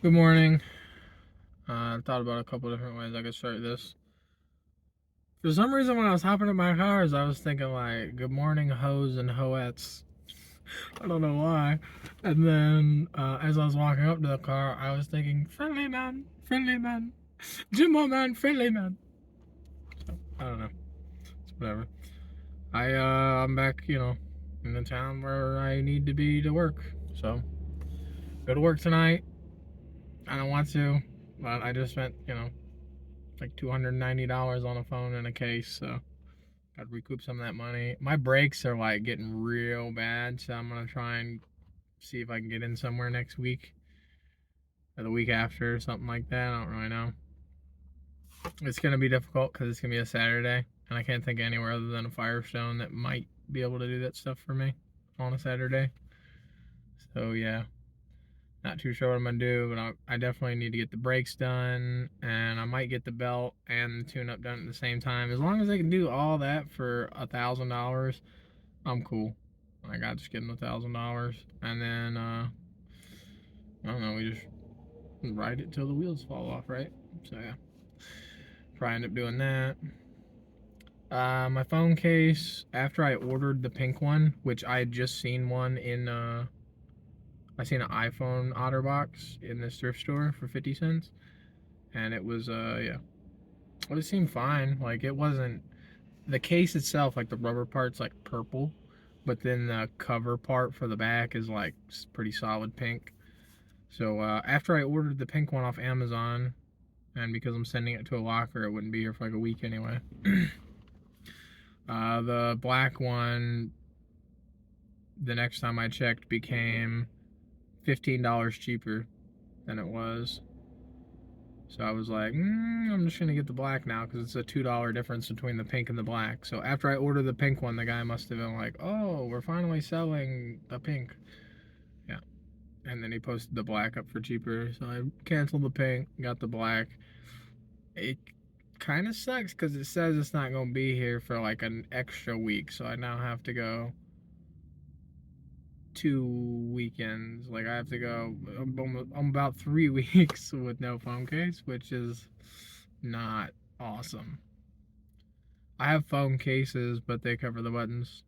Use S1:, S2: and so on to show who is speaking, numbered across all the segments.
S1: Good morning. I thought about a couple different ways I could start this. For some reason, when I was hopping in my cars, I was thinking like "Good morning, hoes and hoettes." I don't know why. And then as I was walking up to the car, I was thinking friendly man, Jimbo man, friendly man. So I don't know. It's whatever. I'm back, in the town where I need to be to work. So go to work tonight. I don't want to, but I just spent, like $290 on a phone and a case, so gotta recoup some of that money. My brakes are like getting real bad, so I'm gonna try and see if I can get in somewhere next week or the week after, or something like that. I don't really know. It's gonna be difficult because it's gonna be a Saturday, and I can't think of anywhere other than a Firestone that might be able to do that stuff for me on a Saturday. So yeah, not too sure what I'm gonna do, but I definitely need to get the brakes done, and I might get the belt and the tune-up done at the same time. As long as I can do all that for $1,000, I'm cool. I got just give them $1,000, and then I don't know. We just ride it till the wheels fall off, right? So yeah, probably end up doing that. My phone case. After I ordered the pink one, which I had just seen one in I seen an iPhone OtterBox in this thrift store for 50 cents, and it was yeah, well, it seemed fine. Like it wasn't the case itself, like the rubber part's like purple, but then the cover part for the back is like pretty solid pink. So after I ordered the pink one off Amazon, and because I'm sending it to a locker, it wouldn't be here for like a week anyway. The black one, the next time I checked, became $15 cheaper than it was. So I was like, I'm just gonna get the black now because it's a $2 difference between the pink and the black. So after I ordered the pink one, the guy must have been like, "Oh, we're finally selling the pink." Yeah, and then he posted the black up for cheaper. So I canceled the pink, got the black. It kind of sucks because it says it's not gonna be here for like an extra week. So I now have to go 2 weekends. Like I have to go. I'm about 3 weeks with no phone case, which is not awesome. I have phone cases, but they cover the buttons,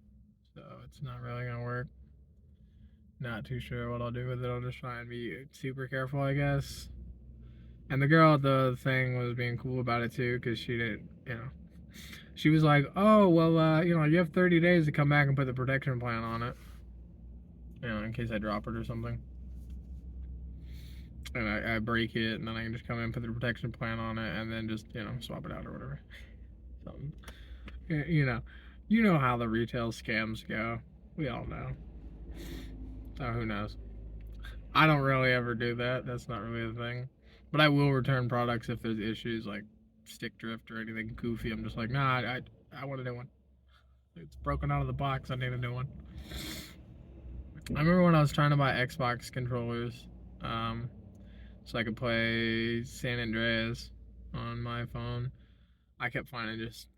S1: so it's not really gonna work. Not too sure what I'll do with it. I'll just try and be super careful, I guess. And the girl at the thing was being cool about it too, because she didn't, she was like, "Oh, well, you have 30 days to come back and put the protection plan on it, in case I drop it or something." And I break it, and then I can just come in and put the protection plan on it, and then just swap it out or whatever. Something, you know, you know how the retail scams go. We all know. So who knows? I don't really ever do that. That's not really a thing. But I will return products if there's issues like stick drift or anything goofy. I'm just like, nah, I want a new one. It's broken out of the box. I need a new one. I remember when I was trying to buy Xbox controllers, um, so I could play San Andreas on my phone. I kept finding just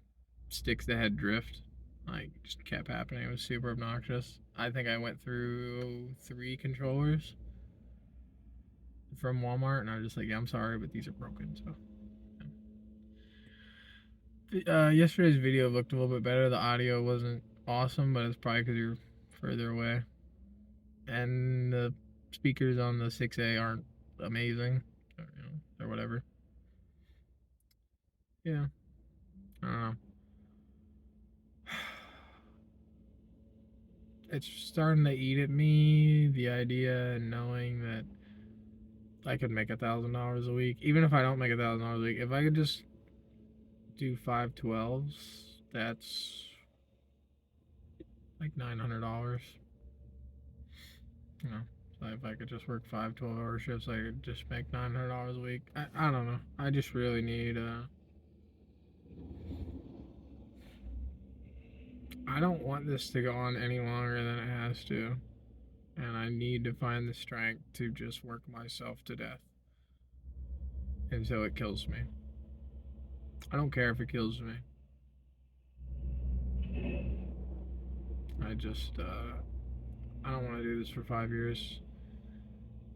S1: sticks that had drift. Like, just kept happening. It was super obnoxious. I think I went through 3 controllers from Walmart, and I was just like, yeah, I'm sorry, but these are broken. So, yesterday's video looked a little bit better. The audio wasn't awesome, but it's probably because you're further away. And the speakers on the 6A aren't amazing, or whatever. Yeah, I don't know. It's starting to eat at me, the idea and knowing that I could make $1,000 a week. Even if I don't make $1,000 a week, if I could just do 512s, that's like $900. You know, so if I could just work 5 12-hour shifts, I could just make $900 a week. I don't know. I just really need. I don't want this to go on any longer than it has to, and I need to find the strength to just work myself to death until it kills me. I don't care if it kills me. I just I don't want to do this for 5 years.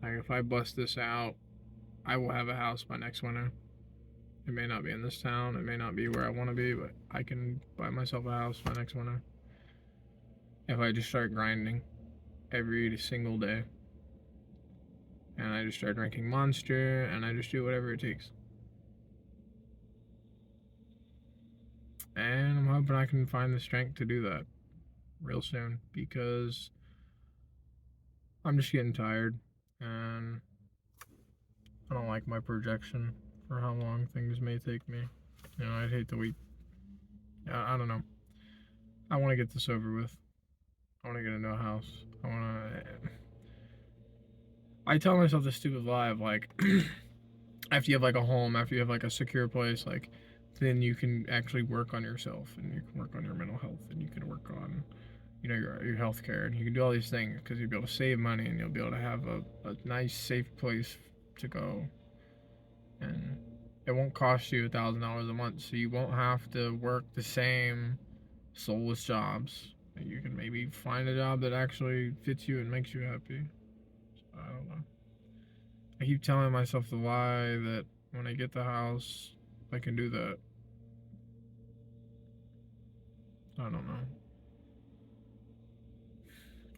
S1: Like if I bust this out, I will have a house by next winter. It may not be in this town, it may not be where I want to be, but I can buy myself a house by next winter. If I just start grinding every single day. And I just start drinking Monster, and I just do whatever it takes. And I'm hoping I can find the strength to do that real soon, because I'm just getting tired, and I don't like my projection for how long things may take me. You know, I'd hate to wait. I don't know. I want to get this over with. I want to get into a house. I tell myself this stupid lie of like, after you have like a home, after you have like a secure place, like, then you can actually work on yourself, and you can work on your mental health, and you can work on, you know, your health care, and you can do all these things because you'll be able to save money, and you'll be able to have a nice, safe place to go, and it won't cost you $1,000 a month, so you won't have to work the same soulless jobs. You can maybe find a job that actually fits you and makes you happy. So, I don't know. I keep telling myself the lie that when I get the house, I can do that. I don't know.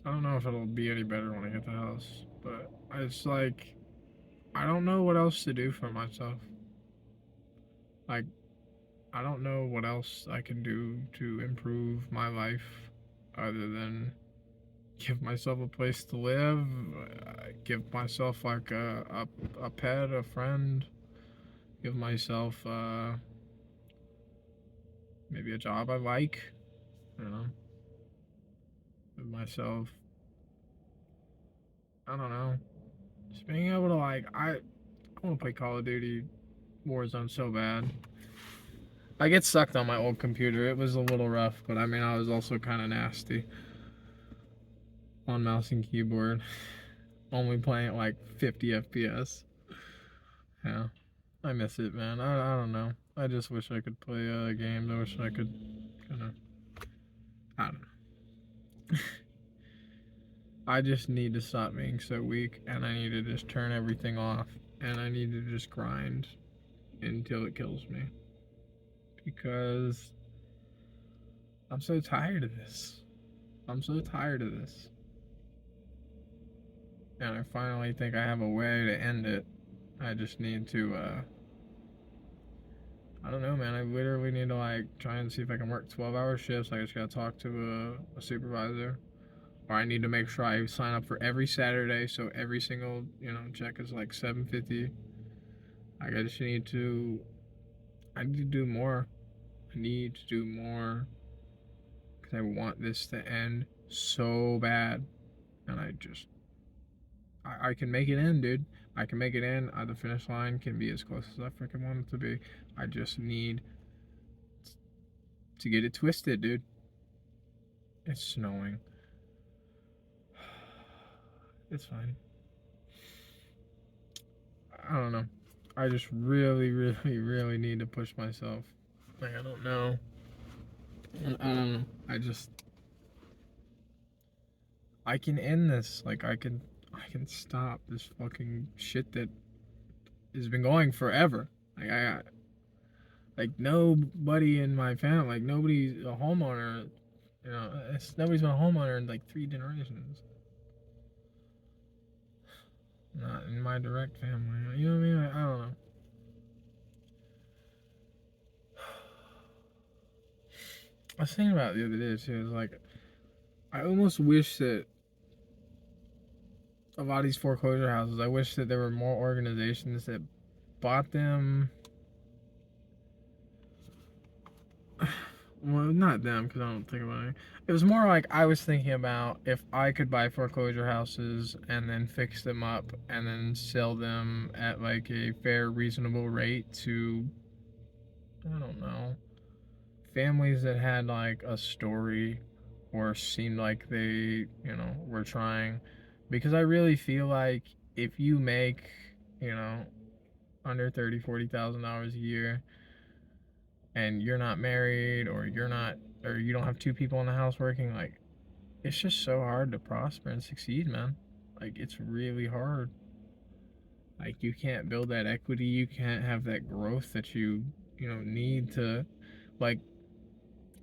S1: I don't know if it'll be any better when I get the house, but it's like, I don't know what else to do for myself. Like, I don't know what else I can do to improve my life other than give myself a place to live, give myself like a pet, a friend, give myself maybe a job I like, you know, give myself, I don't know, just being able to like, I want to play Call of Duty Warzone so bad. I get sucked on my old computer. It was a little rough, but I mean, I was also kind of nasty on mouse and keyboard. Only playing at like 50 FPS. Yeah, I miss it, man. I don't know. I just wish I could play games. I wish I could kind of. I don't know. I just need to stop being so weak, and I need to just turn everything off, and I need to just grind until it kills me. Because I'm so tired of this. I'm so tired of this. And I finally think I have a way to end it. I just need to, I don't know, man. I literally need to, like, try and see if I can work 12-hour shifts. I just gotta talk to a supervisor. Or I need to make sure I sign up for every Saturday, so every single, you know, check is like $7.50. I just need to, I need to do more. I need to do more. Because I want this to end so bad. And I can make it in, dude. I can make it in. The finish line can be as close as I freaking want it to be. I just need to get it twisted, dude. It's snowing. It's fine. I don't know. I just really, really, really need to push myself. Like, I don't know. I don't know. I can end this. Like, I can stop this fucking shit that has been going forever. Like nobody in my family, like nobody's a homeowner. You know, nobody's been a homeowner in like 3 generations. Not in my direct family. You know what I mean? I don't know. I was thinking about it the other day too. It's like, I almost wish that a lot of these foreclosure houses, I wish that there were more organizations that bought them. Well, not them, because I don't think about it. It was more like I was thinking about if I could buy foreclosure houses and then fix them up and then sell them at like a fair, reasonable rate to, I don't know, families that had like a story or seemed like they, you know, were trying. Because I really feel like if you make, you know, under $30,000-$40,000 a year, and you're not married, or you don't have 2 people in the house working, like, it's just so hard to prosper and succeed, man. Like, it's really hard. Like, you can't build that equity, you can't have that growth that you know, need to, like,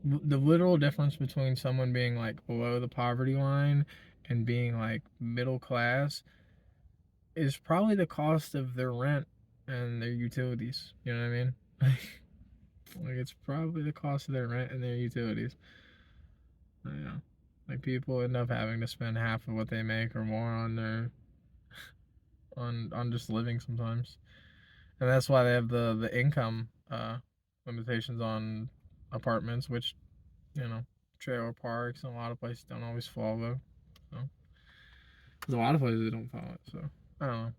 S1: the literal difference between someone being like below the poverty line and being like middle class is probably the cost of their rent and their utilities. You know what I mean? Like it's probably the cost of their rent and their utilities. You know, like people end up having to spend half of what they make or more on their on just living sometimes, and that's why they have the income limitations on apartments, which you know trailer parks and a lot of places don't always follow. So there's a lot of places that don't follow it. So I don't know.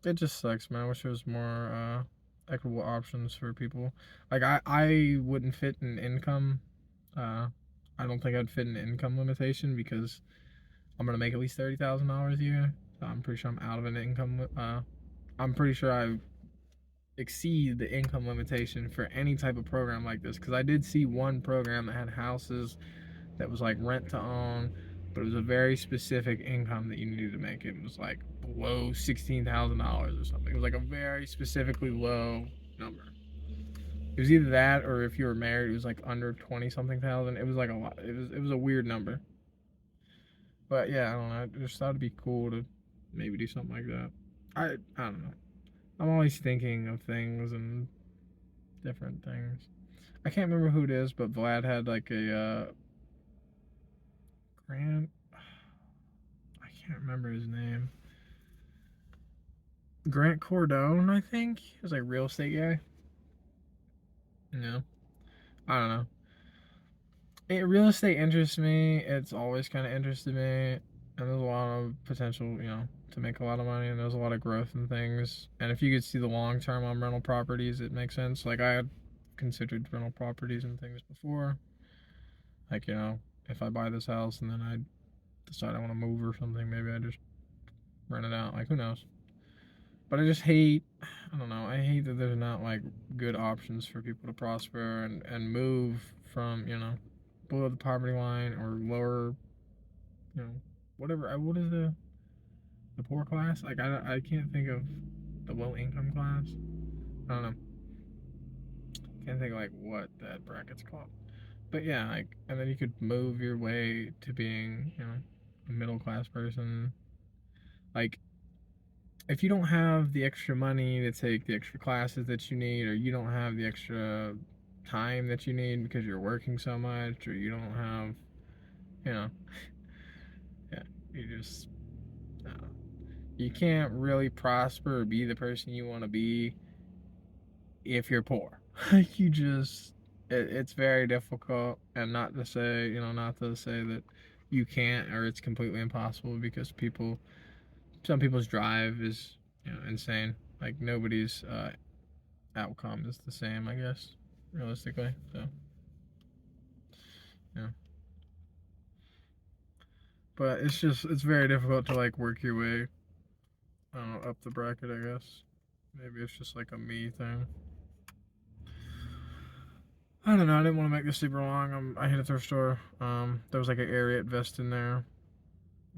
S1: It just sucks, man. I wish there was more equitable options for people. Like I wouldn't fit an income. I don't think I'd fit an income limitation because I'm gonna make at least $30,000 a year. So I'm pretty sure I'm out of an income. I'm pretty sure I exceed the income limitation for any type of program like this because I did see one program that had houses that was like rent to own, but it was a very specific income that you needed to make. It was like below $16,000 or something. It was like a very specifically low number. It was either that or if you were married, it was like under 20 something thousand. It was like a lot. It was a weird number. But yeah, I don't know. I just thought it'd be cool to maybe do something like that. I don't know. I'm always thinking of things and different things. I can't remember who it is, but Vlad had like a grant. I can't remember his name. Grant Cardone, I think. He was like a real estate guy. Yeah. I don't know. Real estate interests me. It's always kind of interested me. And there's a lot of potential, you know, to make a lot of money. And there's a lot of growth in things. And if you could see the long term on rental properties, it makes sense. Like, I had considered rental properties and things before. Like, you know, if I buy this house and then I decide I want to move or something, maybe I just rent it out. Like, who knows? But I just hate, I don't know, I hate that there's not like good options for people to prosper and move from, you know, below the poverty line or lower, you know, whatever. What is the poor class? Like, I can't think of the low income class. I don't know. Can't think of like what that bracket's called. But yeah, like, and then you could move your way to being, you know, a middle class person. Like, if you don't have the extra money to take the extra classes that you need, or you don't have the extra time that you need because you're working so much, or you don't have, you know, yeah, you just, you can't really prosper or be the person you want to be if you're poor. Like, you just, it's very difficult, and not to say, you know, not to say that you can't or it's completely impossible because some people's drive is, you know, insane. Like, nobody's outcome is the same, I guess, realistically. So, yeah. But it's very difficult to like work your way, I don't know, up the bracket, I guess. Maybe it's just like a me thing. I don't know. I didn't want to make this super long. I hit a thrift store. There was like an Ariat vest in there.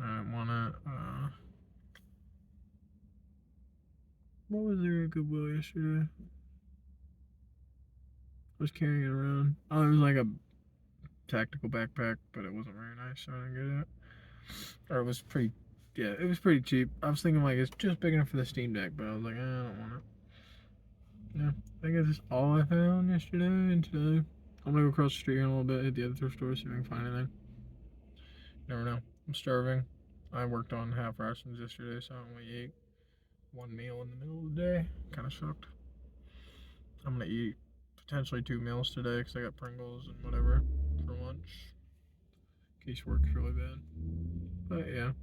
S1: I didn't want to. What was there at Goodwill yesterday? I was carrying it around. Oh, it was like a tactical backpack, but it wasn't very nice, so I didn't get it. Or it was pretty, yeah, it was pretty cheap. I was thinking like it's just big enough for the Steam Deck, but I was like, I don't want it. Yeah, I think that's all I found yesterday and today. I'm gonna go across the street here in a little bit, hit the other thrift store, see if I can find anything. Never know. I'm starving. I worked on half rations yesterday, so I only ate one meal in the middle of the day. Kind of sucked. I'm gonna eat potentially 2 meals today because I got Pringles and whatever for lunch. In case work's really bad. But yeah,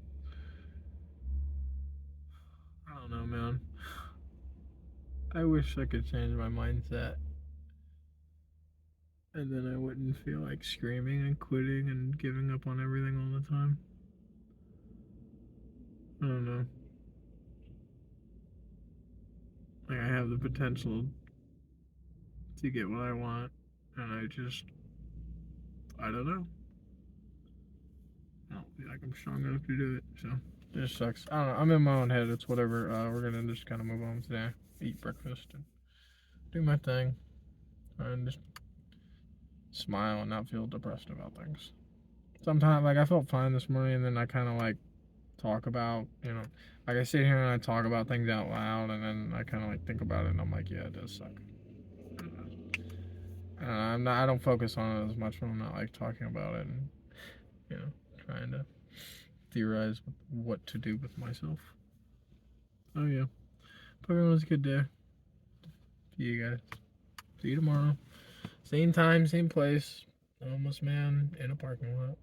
S1: I don't know, man. I wish I could change my mindset, and then I wouldn't feel like screaming and quitting and giving up on everything all the time. I don't know. Like, I have the potential to get what I want, and I don't know. I don't feel like I'm strong enough to do it, so. It just sucks. I don't know. I'm in my own head. It's whatever. We're gonna just kind of move on today. Eat breakfast and do my thing, and just smile and not feel depressed about things. Sometimes, like I felt fine this morning, and then I kind of like talk about, like I sit here and I talk about things out loud, and then I kind of like think about it, and I'm like, yeah, it does suck. I don't focus on it as much when I'm not like talking about it, and trying to theorize what to do with myself. Oh yeah, hope everyone has a good day. See you guys. See you tomorrow. Same time, same place. Homeless man in a parking lot.